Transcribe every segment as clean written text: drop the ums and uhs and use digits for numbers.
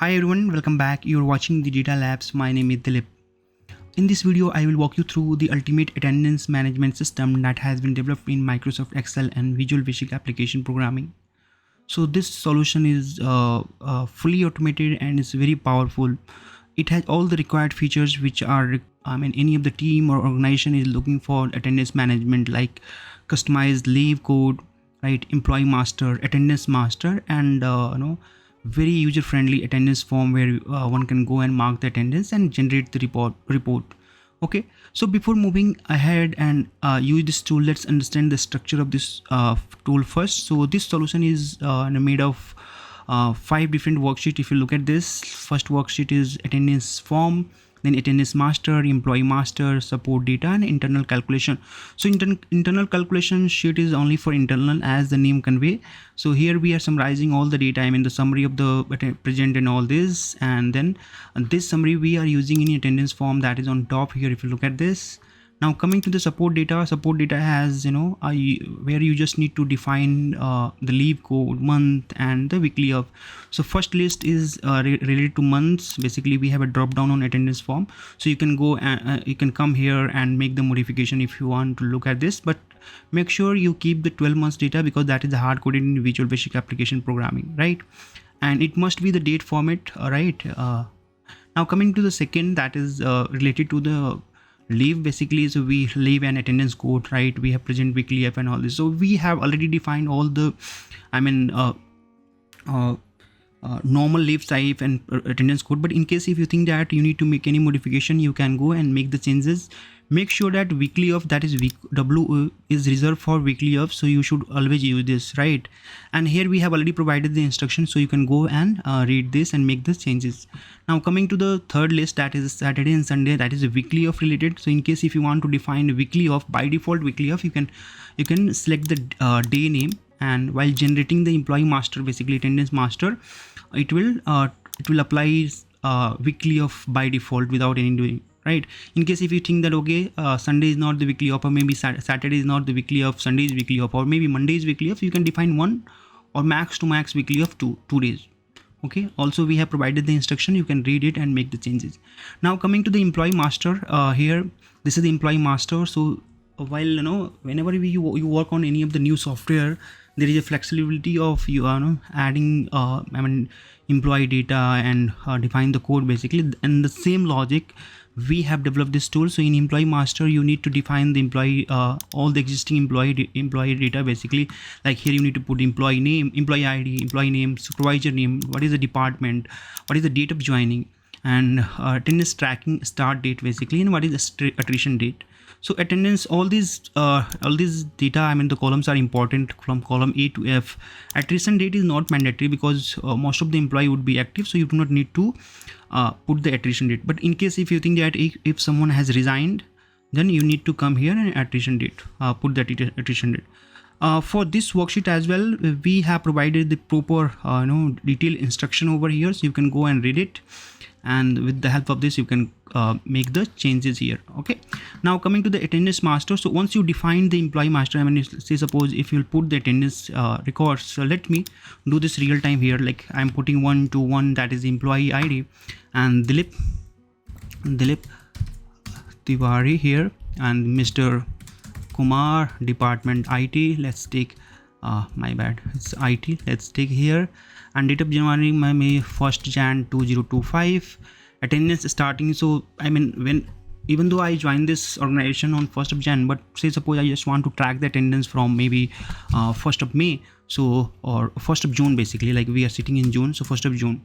Hi everyone, welcome back. You're watching the Data Labs. My name is Dilip. In this video, I will walk you through the ultimate attendance management system that has been developed in Microsoft Excel and Visual Basic Application Programming. So this solution is fully automated and is very powerful. It has all the required features which are, any of the team or organization is looking for attendance management, like customized leave code, right? Employee master, attendance master, and very user-friendly attendance form where one can go and mark the attendance and generate the report. Okay, so before moving ahead and use this tool, let's understand the structure of this tool first. So this solution is made of 5 different worksheets. If you look at this, first worksheet is attendance form, then attendance master, employee master, support data, and internal calculation. So internal calculation sheet is only for internal, as the name convey. So here we are summarizing all the data, the summary of the present and all this, and then this summary we are using in attendance form that is on top here. If you look at this. Now coming to the support data has where you just need to define the leave code, month, and the weekly of. So first list is related to months. Basically we have a drop down on attendance form, so you can go and you can come here and make the modification if you want to look at this, but make sure you keep the 12 months data because that is the hard coded in Visual Basic Application Programming, right? And it must be the date format, right? Now coming to the second, that is related to the leave. Basically, so we leave an attendance code, right? We have present, weekly, F, and all this. So we have already defined all the normal leave type and attendance code, but in case if you think that you need to make any modification, you can go and make the changes. Make sure that weekly off, that is W is reserved for weekly off, so you should always use this, right? And here we have already provided the instructions, so you can go and read this and make the changes. Now coming to the third list, that is Saturday and Sunday, that is weekly off related. So in case if you want to define weekly off, by default weekly off, you can select the day name, and while generating the employee master, basically attendance master, it will apply weekly off by default without any doing, right? In case if you think that okay, Sunday is not the weekly off, or maybe Saturday is not the weekly off, Sunday is weekly off, or maybe Monday is weekly off, you can define one or max to max weekly off 2 days. Okay, also we have provided the instruction, you can read it and make the changes. Now coming to the employee master, here this is the employee master. So while whenever you work on any of the new software, there is a flexibility of adding employee data and define the code basically, and the same logic we have developed this tool. So in employee master, you need to define the employee all the existing employee data basically. Like here you need to put employee name, employee ID, employee name, supervisor name, what is the department, what is the date of joining, and attendance tracking start date basically, and what is the attrition date. So attendance, all these data, the columns are important from column A to F. Attrition date is not mandatory because most of the employee would be active, so you do not need to put the attrition date. But in case if you think that if someone has resigned, then you need to come here and attrition date, put that attrition date. For this worksheet as well, we have provided the proper detailed instruction over here, so you can go and read it, and with the help of this you can make the changes here. Okay, now coming to the attendance master. So once you define the employee master, say suppose if you'll put the attendance records, so let me do this real time here. Like I'm putting 1 to 1, that is the employee ID, and Dilip Tiwari here, and Mr. Kumar, department IT. Let's take my bad, it's IT. Let's take here, and date of January May 1st Jan 2025. Attendance starting. So even though I joined this organization on 1st of Jan, but say suppose I just want to track the attendance from maybe 1st of May, so or 1st of June basically, like we are sitting in June, so 1st of June.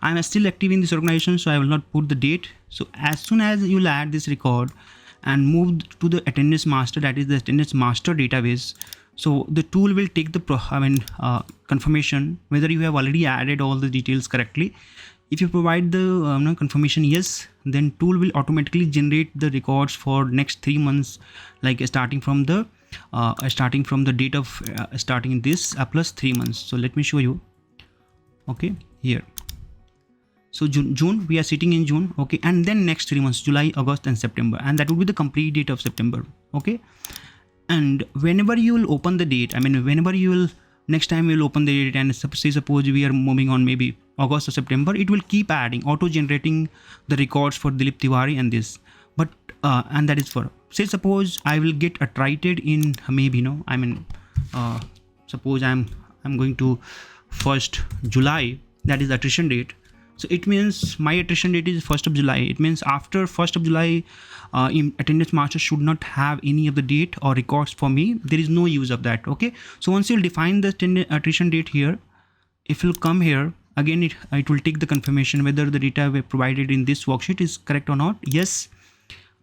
I am still active in this organization, so I will not put the date. So as soon as you'll add this record and move to the attendance master, that is the attendance master database, so the tool will take the confirmation whether you have already added all the details correctly. If you provide the confirmation yes, then tool will automatically generate the records for next 3 months, like starting from the date of starting this plus 3 months. So let me show you. Okay, here. So June, we are sitting in June. Okay, and then next 3 months, July, August, and September, and that will be the complete date of September. Okay, and whenever you will open the date, whenever you will next time we'll open the date, and suppose we are moving on maybe August or September, it will keep adding, auto generating the records for Dilip Tiwari and this. But and that is for, say suppose I will get attrited in maybe, suppose I'm going to 1st July, that is the attrition date. So it means my attrition date is 1st of July. It means after 1st of July, attendance master should not have any of the date or records for me. There is no use of that. Okay. So once you'll define the attrition date here, if you'll come here again, it will take the confirmation whether the data we provided in this worksheet is correct or not. Yes.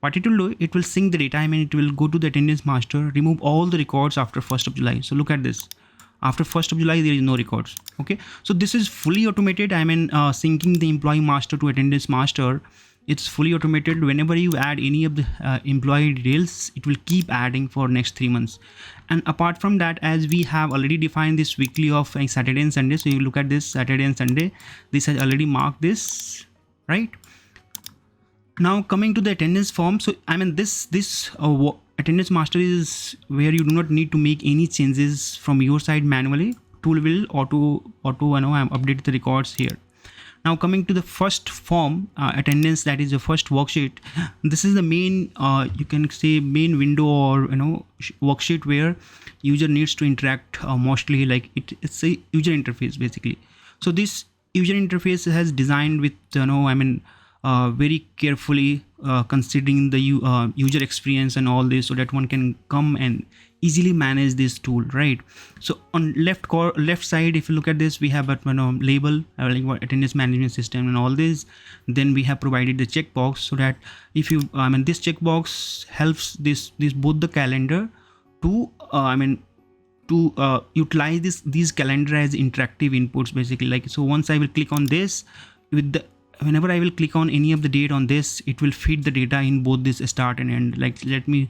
What it will do, it will sync the data. It will go to the attendance master, remove all the records after 1st of July. So look at this. After 1st of July, there is no records. Okay. So this is fully automated. Syncing the employee master to attendance master. It's fully automated. Whenever you add any of the employee details, it will keep adding for next 3 months. And apart from that, as we have already defined this weekly of Saturday and Sunday. So you look at this Saturday and Sunday, this has already marked this, right? Now coming to the attendance form. So this attendance master is where you do not need to make any changes from your side manually. Tool will auto update the records here. Now coming to the first form, attendance, that is the first worksheet. This is the main you can say main window or worksheet where user needs to interact mostly, like it's a user interface basically. So this user interface has designed with very carefully considering the user experience and all this, so that one can come and easily manage this tool, right? So on left side, if you look at this, we have a label like what attendance management system and all this. Then we have provided the checkbox, so that if you this checkbox helps this both the calendar to utilize these calendar as interactive inputs basically. Like, so once I will click on this, whenever I will click on any of the date on this, it will feed the data in both this start and end. Like let me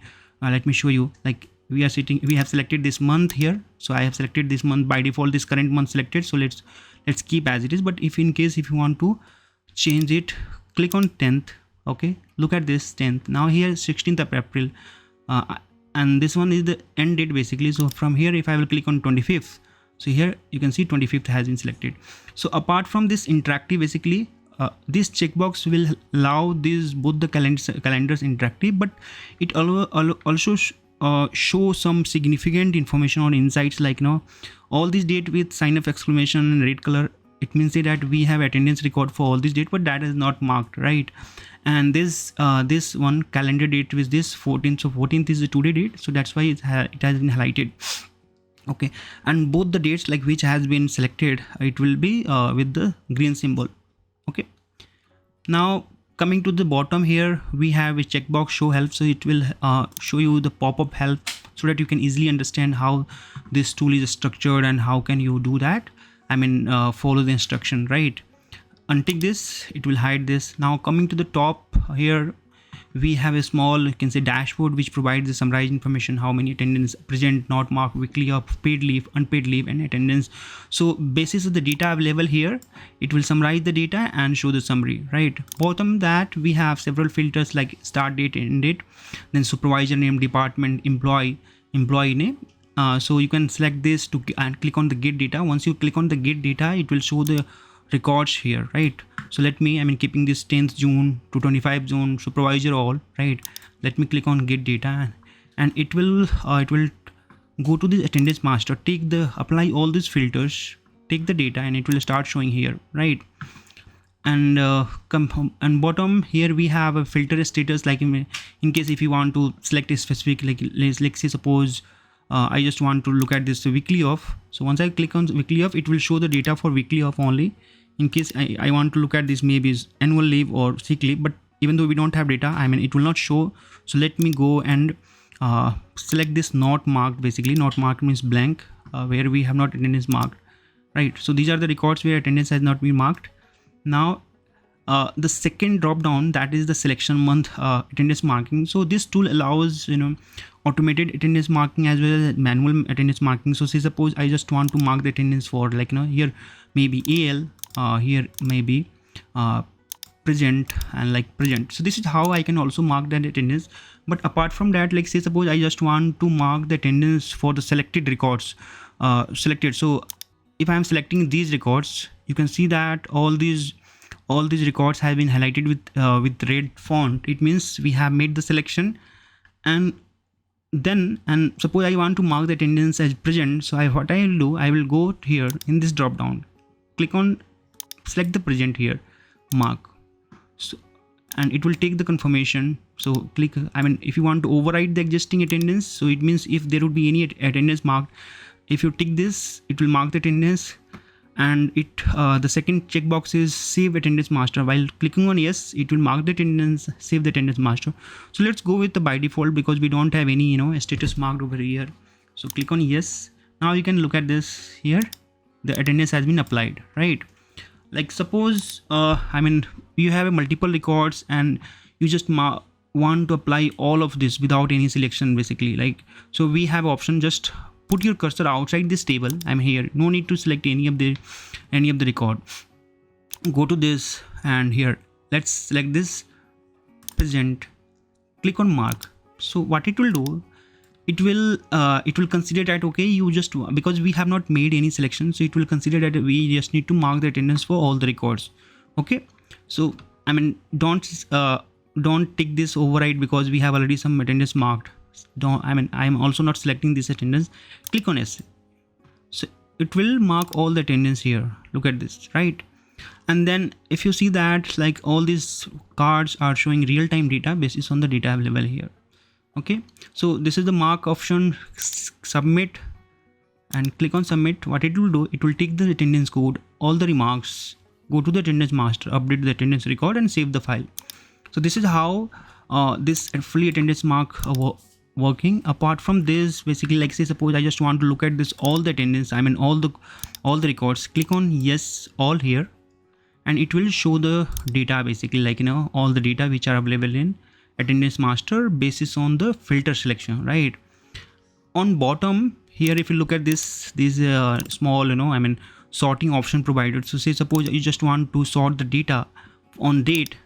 show you. Like we have selected this month here. So I have selected this month by default, this current month selected. So let's keep as it is. But if in case if you want to change it, click on 10th. Okay, look at this 10th. Now here 16th of April, and this one is the end date basically. So from here, if I will click on 25th, so here you can see 25th has been selected. So apart from this interactive basically, this checkbox will allow both the calendars interactive, but it also show some significant information or insights, like all this date with sign of exclamation and red color. It means that we have attendance record for all this date, but that is not marked, right? And this one calendar date with this 14th. So 14th is the today date, so that's why it has been highlighted. Okay, and both the dates like which has been selected, it will be with the green symbol. Okay, now coming to the bottom here, we have a checkbox show help. So it will show you the pop-up help, so that you can easily understand how this tool is structured and how can you do that. Follow the instruction, right? Untick this, it will hide this. Now coming to the top here, we have a small, you can say, dashboard which provides the summarized information, how many attendance present, not marked, weekly of paid leave, unpaid leave, and attendance. So basis of the data available here, it will summarize the data and show the summary, right? Bottom that we have several filters like start date, end date, then supervisor name, department, employee name. So you can select this and click on the get data. Once you click on the get data, it will show the records here, right? So let me, keeping this 10th June to 25th June, supervisor all, right? Let me click on get data, and it will go to the attendance master, apply all these filters, take the data, and it will start showing here, right? And and bottom here we have a filter status, like in case if you want to select a specific, like let's say suppose I just want to look at this weekly off. So once I click on weekly off, it will show the data for weekly off only. In case I want to look at this, maybe is annual leave or sick leave, but even though we don't have data, it will not show. So let me go and select this not marked. Basically not marked means blank, where we have not attendance marked, right? So these are the records where attendance has not been marked. Now the second drop down, that is the selection month attendance marking. So this tool allows automated attendance marking as well as manual attendance marking. So say suppose I just want to mark the attendance for here maybe AL, here maybe present and like present. So this is how I can also mark that attendance. But apart from that, like say suppose I just want to mark the attendance for the selected records selected. So if I am selecting these records, you can see that all these records have been highlighted with red font. It means we have made the selection. And suppose I want to mark the attendance as present. So what I will do, I will go here in this drop down, click on select the present here, mark. So, and it will take the confirmation. So click, if you want to override the existing attendance, so it means if there would be any attendance marked, if you tick this, it will mark the attendance. And the second checkbox is save attendance master. While clicking on yes, it will mark the attendance, save the attendance master. So let's go with the by default, because we don't have any status marked over here. So click on yes. Now you can look at this here, the attendance has been applied, right? Like suppose you have multiple records and you just want to apply all of this without any selection basically. Like, so we have option, just put your cursor outside this table. I'm here, no need to select any of the record. Go to this, and here let's select this present, click on mark. So what it will do, it will consider that okay, you just, because we have not made any selection, so it will consider that we just need to mark the attendance for all the records. Okay, so don't take this override, because we have already some attendance marked. I'm also not selecting this attendance. Click on yes. So it will mark all the attendance here. Look at this, right? And then if you see that, like, all these cards are showing real-time data basis on the data available here. Okay, so this is the mark option, submit, and click on submit. What it will do, it will take the attendance code, all the remarks, go to the attendance master, update the attendance record, and save the file. So this is how this fully attendance mark working. Apart from this, basically, like say suppose I just want to look at this all the attendance, all the records, click on yes all here, and it will show the data basically, like all the data which are available in attendance master basis on the filter selection, right? On bottom here, if you look at this, these small sorting option provided. So say suppose you just want to sort the data on date,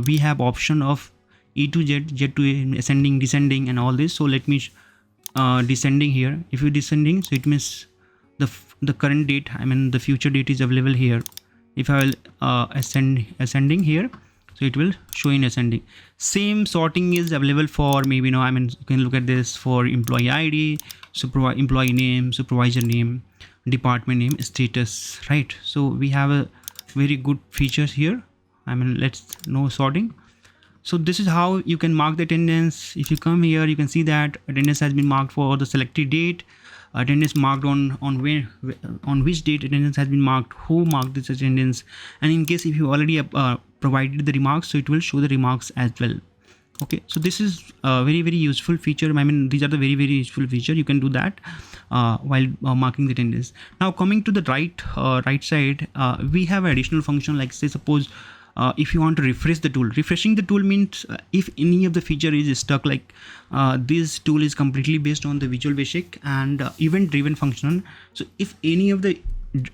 we have option of E to Z, Z to A, ascending, descending, and all this. So let me descending here. If you descending, so it means the current date, the future date is available here. If I will ascending here, so it will show in ascending. Same sorting is available for maybe you can look at this for employee ID, employee name, supervisor name, department name, status, right? So we have a very good features here. Let's know sorting. So this is how you can mark the attendance. If you come here, you can see that attendance has been marked for the selected date, attendance marked on which date attendance has been marked, who marked this attendance, and in case if you already provided the remarks, so it will show the remarks as well. Okay, so this is a very useful feature. These are the very useful feature. You can do that while marking the attendance. Now coming to the right side, we have an additional function, like say suppose if you want to refresh the tool. Refreshing the tool means if any of the feature is stuck, like this tool is completely based on the Visual Basic and event driven function. So if any of the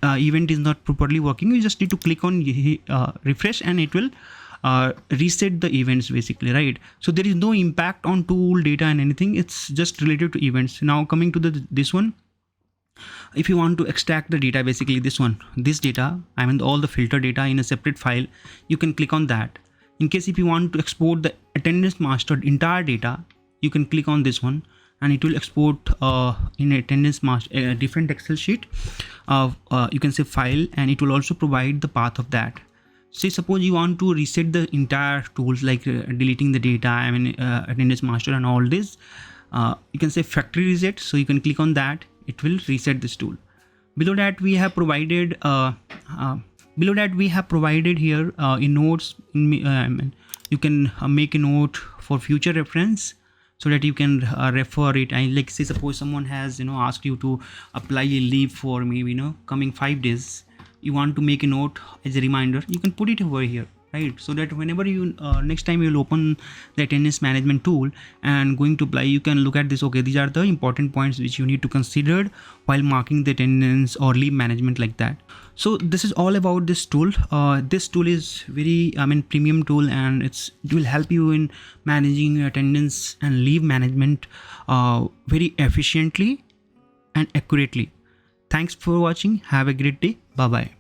event is not properly working, you just need to click on refresh, and it will reset the events basically, right? So there is no impact on tool data and anything, it's just related to events. Now coming to this one, if you want to extract the data, basically this data, all the filter data in a separate file, you can click on that. In case if you want to export the attendance master entire data, you can click on this one, and it will export in attendance master different Excel sheet. You can say file, and it will also provide the path of that. Say suppose you want to reset the entire tools, like deleting the data, attendance master and all this, you can say factory reset. So you can click on that, it will reset this tool. Below that we have provided here in notes. You can make a note for future reference, so that you can refer it. And like say suppose someone has asked you to apply a leave for maybe coming 5 days, you want to make a note as a reminder, you can put it over here, right? So that whenever you next time you will open the attendance management tool and going to apply, you can look at this. Okay, these are the important points which you need to consider while marking the attendance or leave management, like that. So this is all about this tool. This tool is very premium tool, and it will help you in managing attendance and leave management very efficiently and accurately. Thanks for watching. Have a great day. Bye bye.